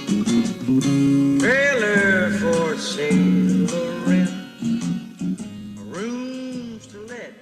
Trailer for sale or rent. Rooms to let.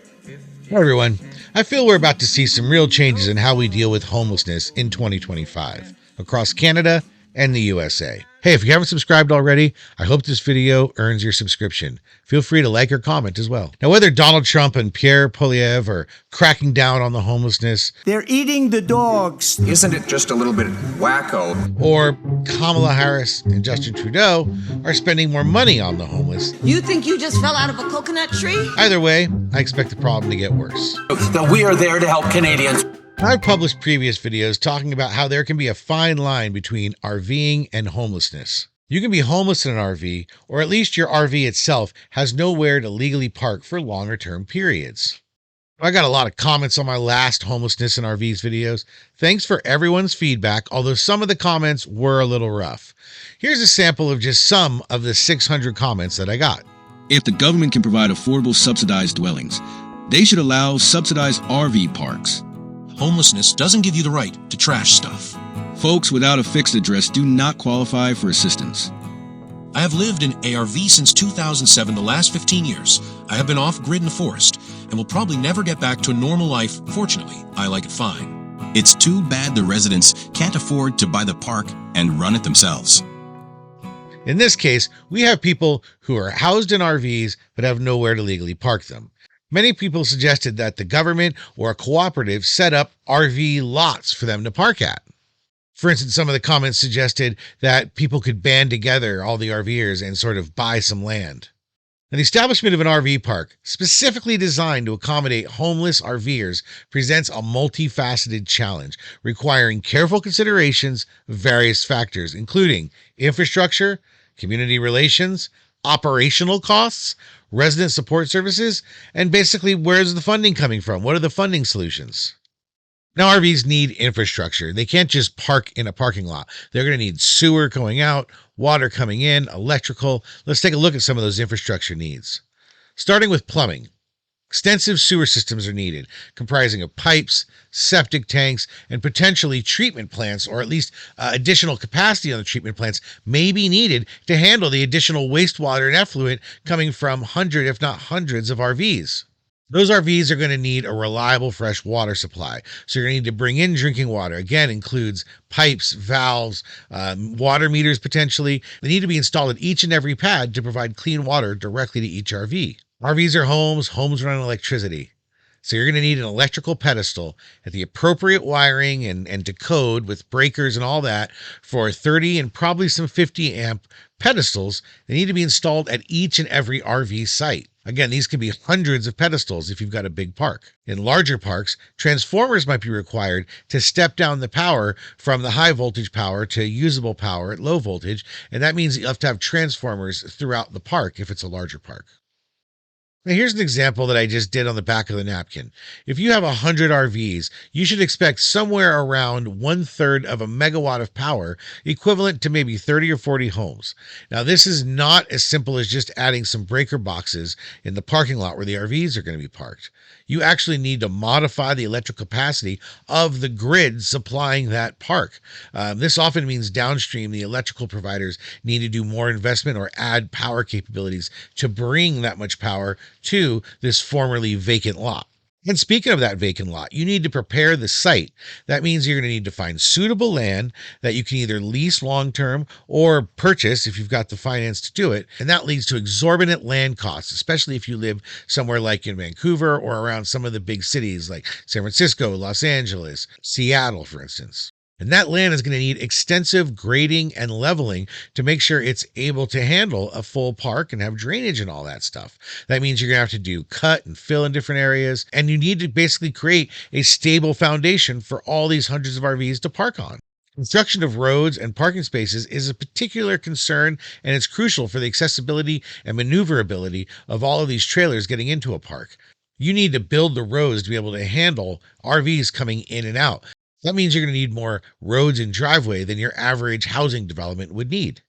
Hi everyone. I feel we're about to see some real changes in how we deal with homelessness in 2025 across Canada and the USA. Hey, if you haven't subscribed already, I hope this video earns your subscription. Feel free to like or comment as well. Now, whether Donald Trump and Pierre are cracking down on the homelessness, they're eating the dogs. Isn't it just a little bit wacko? Or Kamala Harris and Justin Trudeau are spending more money on the homeless, You think you just fell out of a coconut tree? either way, I expect the problem to get worse. That we are there to help Canadians. I've published previous videos talking about how there can be a fine line between RVing and homelessness. You can be homeless in an RV, or at least your RV itself has nowhere to legally park for longer term periods. I got a lot of comments on my last homelessness in RVs videos. Thanks for everyone's feedback, although some of the comments were a little rough. Here's a sample of just some of the 600 comments that I got. If the government can provide affordable subsidized dwellings, they should allow subsidized RV parks. Homelessness doesn't give you the right to trash stuff. Folks without a fixed address do not qualify for assistance. I have lived in ARV since 2007, the last 15 years. I have been off-grid in the forest and will probably never get back to a normal life. Fortunately, I like it fine. It's too bad the residents can't afford to buy the park and run it themselves. In this case, we have people who are housed in RVs but have nowhere to legally park them. Many people suggested that the government or a cooperative set up RV lots for them to park at. For instance, some of the comments suggested that people could band together, all the RVers, and sort of buy some land. And the establishment of an RV park, specifically designed to accommodate homeless RVers, presents a multifaceted challenge, requiring careful considerations of various factors, including infrastructure, community relations, operational costs, resident support services, and basically, where's the funding coming from? What are the funding solutions? Now, RVs need infrastructure. They can't just park in a parking lot. They're going to need sewer going out, water coming in, electrical. Let's take a look at some of those infrastructure needs. Starting with plumbing. Extensive sewer systems are needed, comprising of pipes, septic tanks, and potentially treatment plants, or at least additional capacity on the treatment plants may be needed to handle the additional wastewater and effluent coming from hundreds, if not hundreds, of RVs. Those RVs are going to need a reliable fresh water supply. So you're going to need to bring in drinking water. Again, includes pipes, valves, water meters potentially. They need to be installed at each and every pad to provide clean water directly to each RV. RVs are homes. Homes run on electricity. So you're going to need an electrical pedestal at the appropriate wiring and to code with breakers and all that for 30 and probably some 50 amp pedestals. They need to be installed at each and every RV site. Again, these can be hundreds of pedestals if you've got a big park. In larger parks, transformers might be required to step down the power from the high voltage power to usable power at low voltage, and that means you have to have transformers throughout the park if it's a larger park. Now, here's an example that I just did on the back of the napkin. If you have 100 RVs, you should expect somewhere around 1/3 of a megawatt of power, equivalent to maybe 30 or 40 homes. Now, this is not as simple as just adding some breaker boxes in the parking lot where the RVs are going to be parked. You actually need to modify the electrical capacity of the grid supplying that park. This often means downstream, the electrical providers need to do more investment or add power capabilities to bring that much power to this formerly vacant lot. And speaking of that vacant lot, you need to prepare the site. That means you're going to need to find suitable land that you can either lease long-term or purchase if you've got the finance to do it. And that leads to exorbitant land costs, especially if you live somewhere like in Vancouver or around some of the big cities like San Francisco, Los Angeles, Seattle, for instance. And that land is going to need extensive grading and leveling to make sure it's able to handle a full park and have drainage and all that stuff. That means you're going to have to do cut and fill in different areas, and you need to basically create a stable foundation for all these hundreds of RVs to park on. Construction of roads and parking spaces is a particular concern, and it's crucial for the accessibility and maneuverability of all of these trailers getting into a park. You need to build the roads to be able to handle RVs coming in and out. That means you're going to need more roads and driveway than your average housing development would need.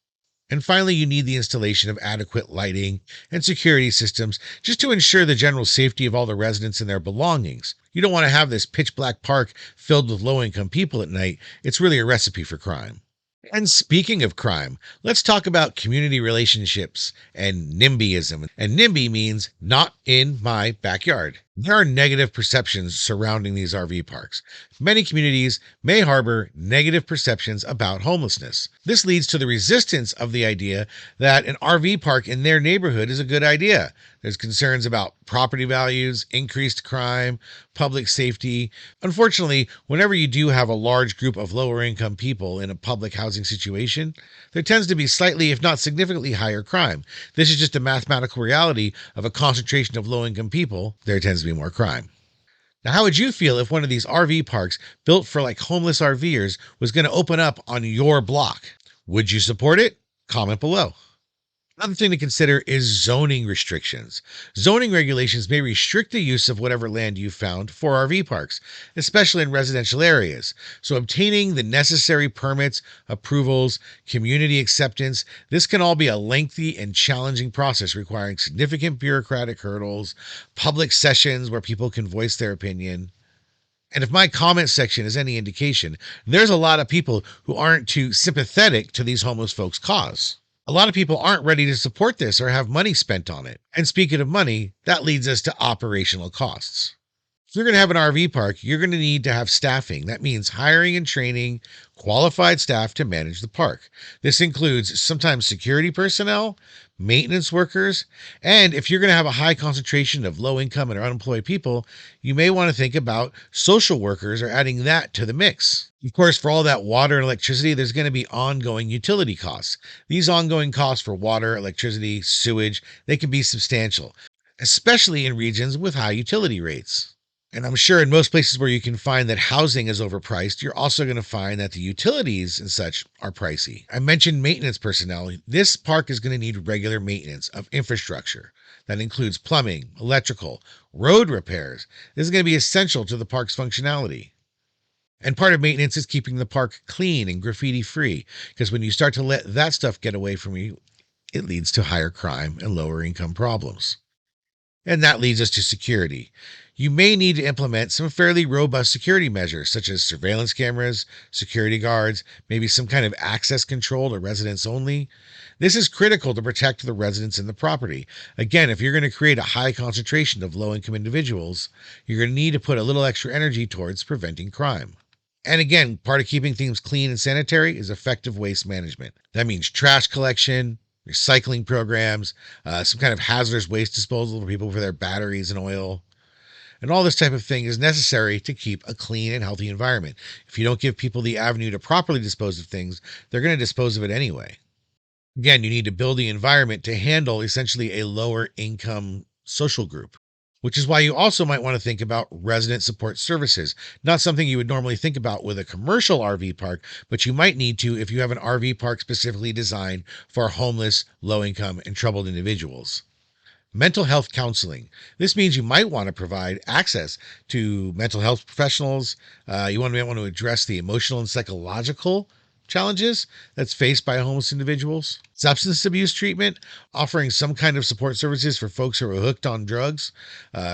And finally, you need the installation of adequate lighting and security systems just to ensure the general safety of all the residents and their belongings. You don't want to have this pitch black park filled with low-income people at night. It's really a recipe for crime. And speaking of crime, let's talk about community relationships and NIMBYism. And NIMBY means not in my backyard. There are negative perceptions surrounding these RV parks. Many communities may harbor negative perceptions about homelessness. This leads to the resistance of the idea that an RV park in their neighborhood is a good idea. There's concerns about property values, increased crime, public safety. Unfortunately, whenever you do have a large group of lower income people in a public housing situation, there tends to be slightly, if not significantly higher crime. This is just a mathematical reality of a concentration of low income people. There tends to be more crime. Now, how would you feel if one of these RV parks built for like homeless RVers was going to open up on your block? Would you support it? Comment below. Another thing to consider is zoning restrictions. Zoning regulations may restrict the use of whatever land you found for RV parks, especially in residential areas. So obtaining the necessary permits, approvals, community acceptance, this can all be a lengthy and challenging process requiring significant bureaucratic hurdles, public sessions where people can voice their opinion. And if my comment section is any indication, there's a lot of people who aren't too sympathetic to these homeless folks' cause. A lot of people aren't ready to support this or have money spent on it. And speaking of money, that leads us to operational costs. If you're going to have an RV park, you're going to need to have staffing. That means hiring and training qualified staff to manage the park. This includes sometimes security personnel, maintenance workers, and if you're going to have a high concentration of low income and unemployed people, you may want to think about social workers or adding that to the mix. Of course, for all that water and electricity, there's going to be ongoing utility costs. These ongoing costs for water, electricity, sewage, they can be substantial, especially in regions with high utility rates. And I'm sure in most places where you can find that housing is overpriced, you're also going to find that the utilities and such are pricey. I mentioned maintenance personnel. This park is going to need regular maintenance of infrastructure. That includes plumbing, electrical, road repairs. This is going to be essential to the park's functionality. And part of maintenance is keeping the park clean and graffiti free, because when you start to let that stuff get away from you, it leads to higher crime and lower income problems. And that leads us to security. You may need to implement some fairly robust security measures, such as surveillance cameras, security guards, maybe some kind of access control to residents only. This is critical to protect the residents and the property. Again, if you're going to create a high concentration of low-income individuals, you're going to need to put a little extra energy towards preventing crime. And again, part of keeping things clean and sanitary is effective waste management. That means trash collection, recycling programs, some kind of hazardous waste disposal for people for their batteries and oil. And all this type of thing is necessary to keep a clean and healthy environment. If you don't give people the avenue to properly dispose of things, they're going to dispose of it anyway. Again, you need to build the environment to handle essentially a lower income social group, which is why you also might want to think about resident support services. Not something you would normally think about with a commercial RV park, but you might need to if you have an RV park specifically designed for homeless, low-income, and troubled individuals. Mental health counseling. This means you might want to provide access to mental health professionals. You might want to address the emotional and psychological challenges that's faced by homeless individuals. Substance abuse treatment, offering some kind of support services for folks who are hooked on drugs,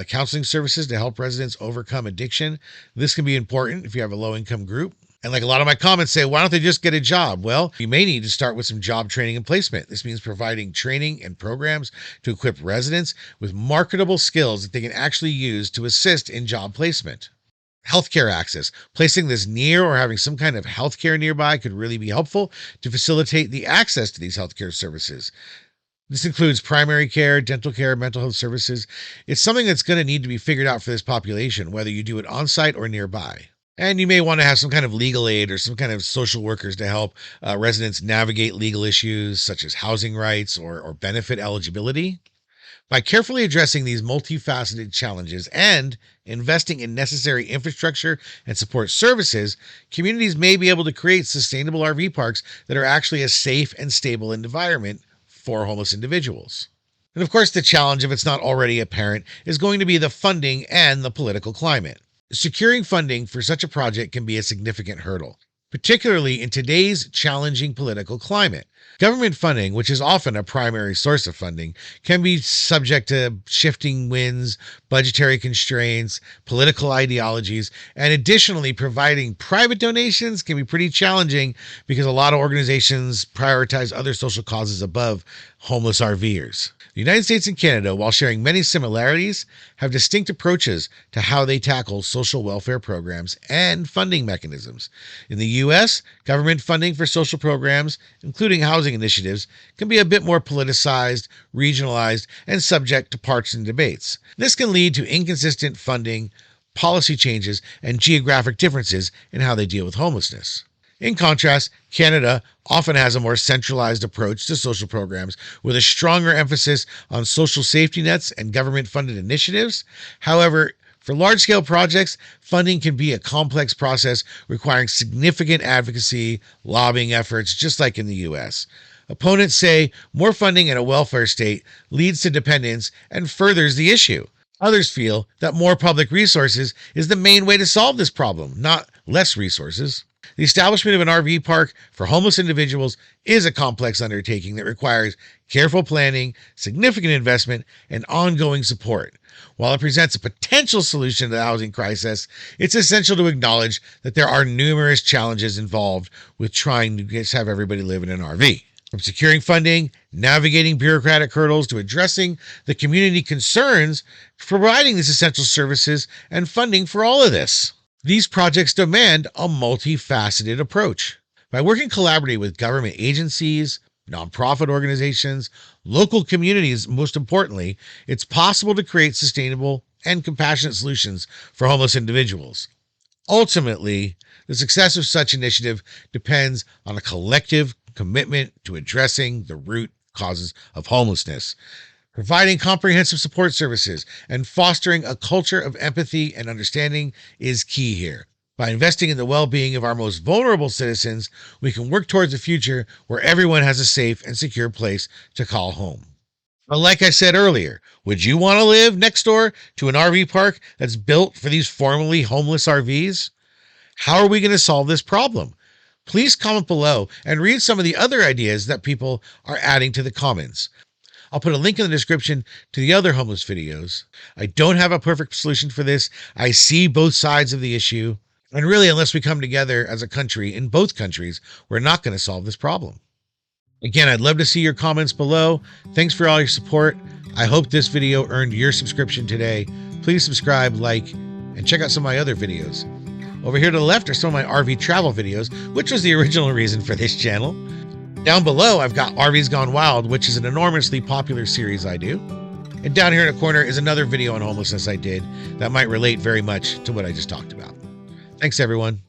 counseling services to help residents overcome addiction. This can be important if you have a low-income group. And like a lot of my comments say, why don't they just get a job? Well, you may need to start with some job training and placement. This means providing training and programs to equip residents with marketable skills that they can actually use to assist in job placement. Healthcare access. Placing this near or having some kind of healthcare nearby could really be helpful to facilitate the access to these healthcare services. This includes primary care, dental care, mental health services. It's something that's going to need to be figured out for this population, whether you do it on-site or nearby. And you may want to have some kind of legal aid or some kind of social workers to help residents navigate legal issues such as housing rights or benefit eligibility. By carefully addressing these multifaceted challenges and investing in necessary infrastructure and support services, communities may be able to create sustainable RV parks that are actually a safe and stable environment for homeless individuals. And of course, the challenge, if it's not already apparent, is going to be the funding and the political climate. Securing funding for such a project can be a significant hurdle, particularly in today's challenging political climate. Government funding, which is often a primary source of funding, can be subject to shifting winds, budgetary constraints, political ideologies, and additionally, providing private donations can be pretty challenging because a lot of organizations prioritize other social causes above homeless RVers. The United States and Canada, while sharing many similarities, have distinct approaches to how they tackle social welfare programs and funding mechanisms. In the U.S., government funding for social programs, including housing initiatives, can be a bit more politicized, regionalized, and subject to partisan debates. This can lead to inconsistent funding, policy changes, and geographic differences in how they deal with homelessness. In contrast, Canada often has a more centralized approach to social programs with a stronger emphasis on social safety nets and government-funded initiatives. However, for large-scale projects, funding can be a complex process requiring significant advocacy, lobbying efforts, just like in the U.S. Opponents say more funding in a welfare state leads to dependence and furthers the issue. Others feel that more public resources is the main way to solve this problem, not less resources. The establishment of an RV park for homeless individuals is a complex undertaking that requires careful planning, significant investment, and ongoing support. While it presents a potential solution to the housing crisis, it's essential to acknowledge that there are numerous challenges involved with trying to just have everybody live in an RV. From securing funding, navigating bureaucratic hurdles, to addressing the community concerns, providing these essential services, and funding for all of this. These projects demand a multifaceted approach. By working collaboratively with government agencies, nonprofit organizations, local communities, most importantly, it's possible to create sustainable and compassionate solutions for homeless individuals. Ultimately, the success of such initiative depends on a collective commitment to addressing the root causes of homelessness, providing comprehensive support services, and fostering a culture of empathy and understanding is key here. By investing in the well-being of our most vulnerable citizens, we can work towards a future where everyone has a safe and secure place to call home. But like I said earlier, would you want to live next door to an RV park that's built for these formerly homeless RVs? How are we going to solve this problem? Please comment below and read some of the other ideas that people are adding to the comments. I'll put a link in the description to the other homeless videos. I don't have a perfect solution for this. I see both sides of the issue. And really, unless we come together as a country, in both countries, we're not going to solve this problem. Again, I'd love to see your comments below. Thanks for all your support. I hope this video earned your subscription today. Please subscribe, like, and check out some of my other videos. Over here to the left are some of my RV travel videos, which was the original reason for this channel. Down below, I've got RVs Gone Wild, which is an enormously popular series I do. And down here in the corner is another video on homelessness I did that might relate very much to what I just talked about. Thanks, everyone.